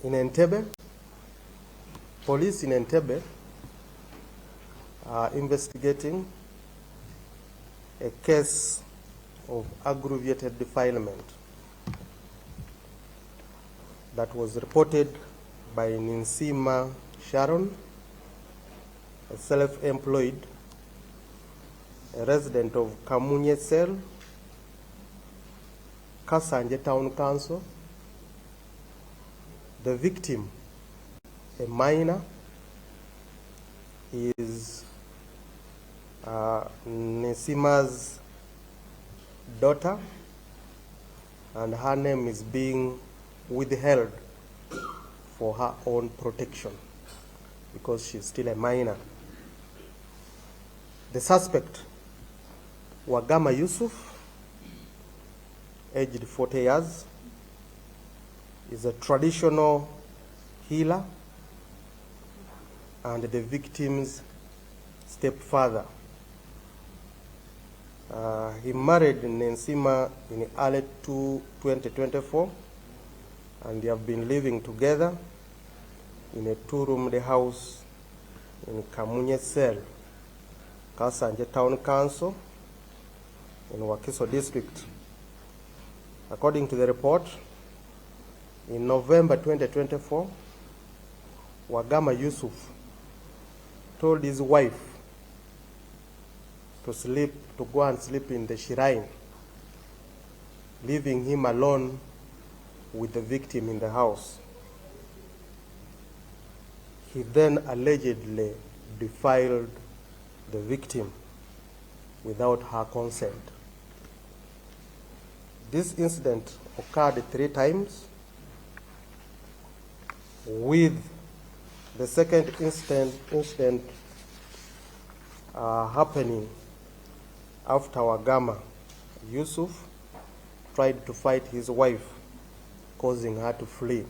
In Entebbe, police in Entebbe are investigating a case of aggravated defilement that was reported by Ninsima Sharon, a self-employed, a resident of Kamunye Cell, Kasanje Town Council. The victim, a minor, is Nesima's daughter, and her name is being withheld for her own protection because she's still a minor. The suspect, Wagama Yusuf, aged 40 years, is a traditional healer and the victim's stepfather. He married Nensima in early 2024, and they have been living together in a two-room house in Kamunye Cell, Kasanje Town Council in Wakiso District. According to the report, in November 2024, Wagama Yusuf told his wife to go and sleep in the shrine, leaving him alone with the victim in the house. He then allegedly defiled the victim without her consent. This incident occurred 3 times, with the second incident happening after Wagama Yusuf tried to fight his wife, causing her to flee.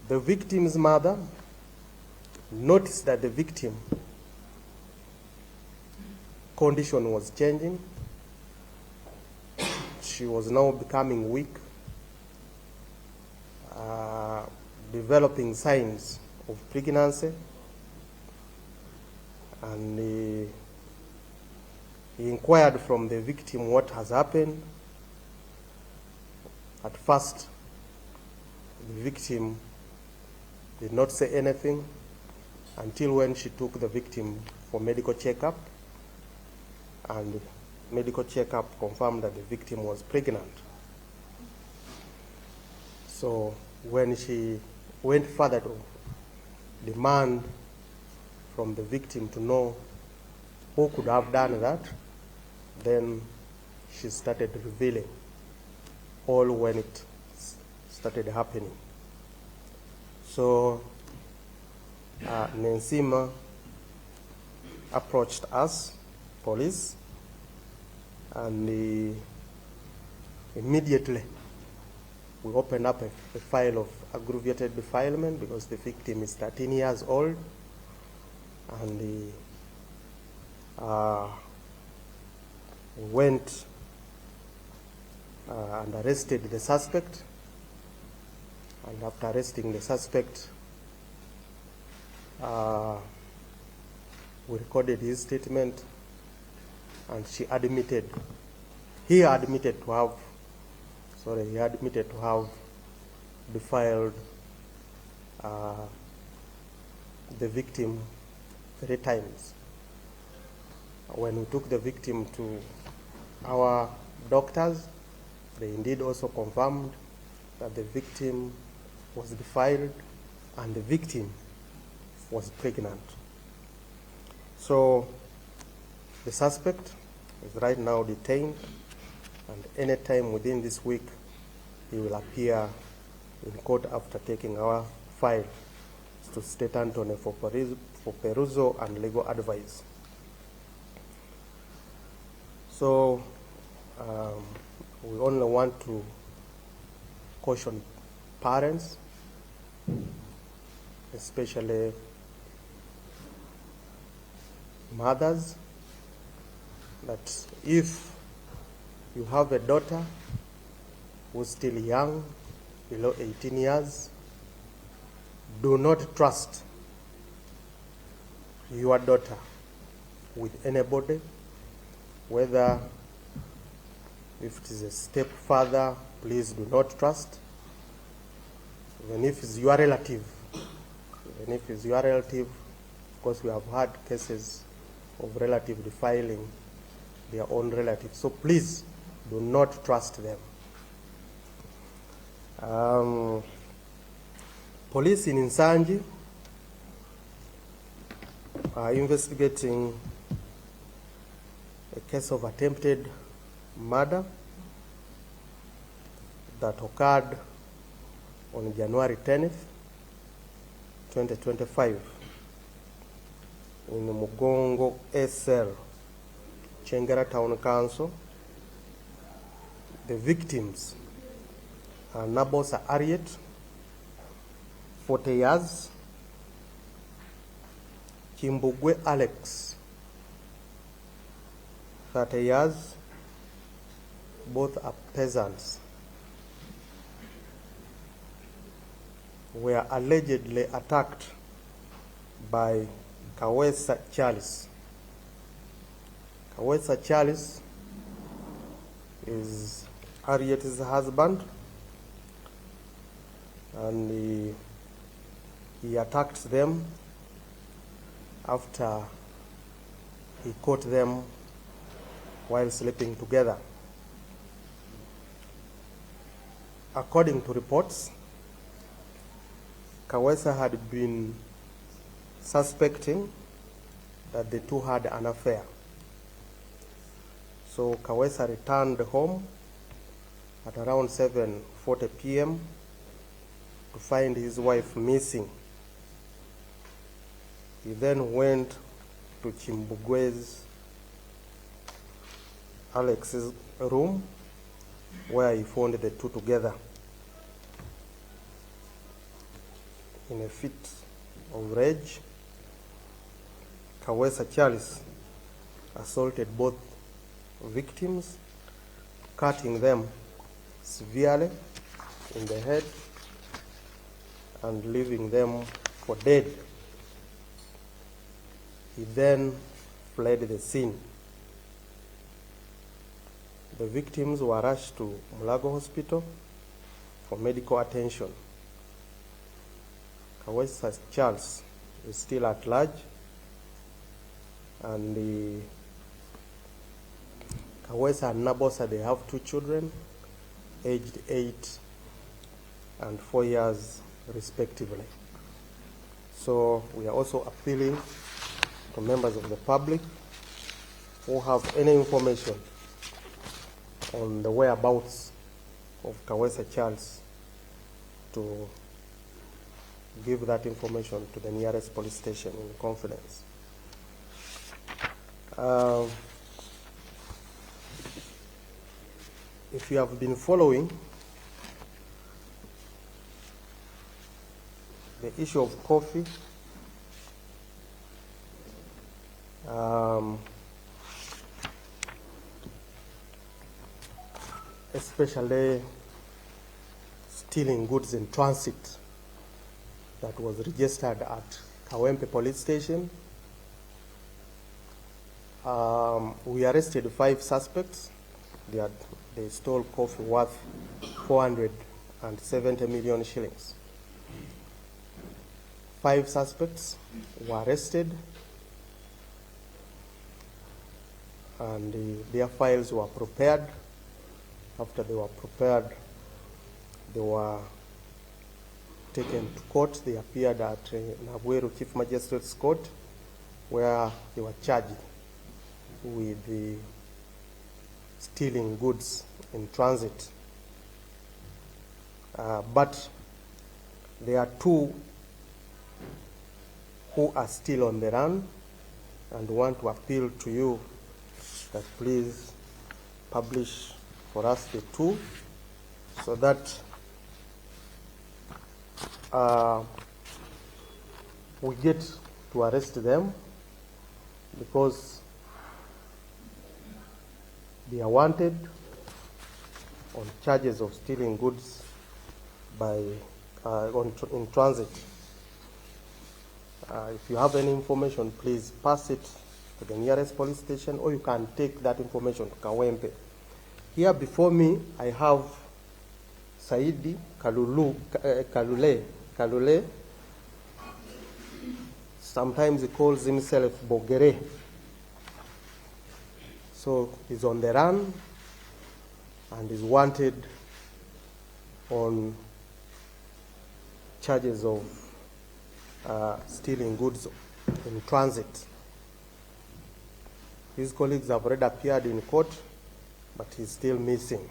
The victim's mother noticed that the victim condition was changing. She was now becoming weak, developing signs of pregnancy, and he inquired from the victim what has happened. At first, the victim did not say anything until when she took the victim for medical checkup, and medical checkup confirmed that the victim was pregnant. So when she went further to demand from the victim to know who could have done that, then she started revealing all when it started happening. So Nensima approached us, police, and immediately we opened up a file of aggravated defilement because the victim is 13 years old, and went and arrested the suspect. And after arresting the suspect, we recorded his statement, and he admitted to have defiled the victim 3 times. When we took the victim to our doctors, they indeed also confirmed that the victim was defiled and the victim was pregnant. So the suspect is right now detained, and any time within this week he will appear in court after taking our file to State Attorney for perusal and legal advice. So we only want to caution parents, especially mothers, that if you have a daughter who's still young below 18 years. Do not trust your daughter with anybody, whether if it is a stepfather, please do not trust. Even if it's your relative, of course we have had cases of relative defiling their own relatives. So please do not trust them. Police in Nsanji are investigating a case of attempted murder that occurred on January 10th, 2025 in Mugongo SL, Chengera Town Council. The victims are Nabosa Ariet, 40 years, Chimbugwe Alex, 30 years, both are peasants, were allegedly attacked by Kawesa Charles. Kawesa Charles is Harriet's husband, and he attacked them after he caught them while sleeping together. According to reports, Kawesa had been suspecting that the two had an affair. So Kawesa returned home at around 7:40 p.m. to find his wife missing. He then went to Chimbugwe's Alex's room, where he found the two together. In a fit of rage, Kawesa Charles assaulted both victims, cutting them severely in the head and leaving them for dead. He then fled the scene. The victims were rushed to Mulago Hospital for medical attention. Kawesa Charles is still at large, and Kawesa and Nabosa, they have two children, aged 8 and 4 years respectively. So we are also appealing to members of the public who have any information on the whereabouts of Kawesa Charles to give that information to the nearest police station in confidence. If you have been following the issue of coffee, especially stealing goods in transit that was registered at Kawempe police station, we arrested 5 suspects. They stole coffee worth 470 million shillings. 5 suspects were arrested, and their files were prepared. After they were prepared, they were taken to court. They appeared at Nabweru Chief Magistrate's Court, where they were charged with the stealing goods in transit. But there are 2 who are still on the run, and want to appeal to you that please publish for us the 2, so that we get to arrest them, because they are wanted on charges of stealing goods in transit. If you have any information, please pass it to the nearest police station, or you can take that information to Kawempe. Here before me, I have Saidi Kalule. Sometimes he calls himself Bogere. So he's on the run and is wanted on charges of stealing goods in transit. His colleagues have already appeared in court, but he's still missing.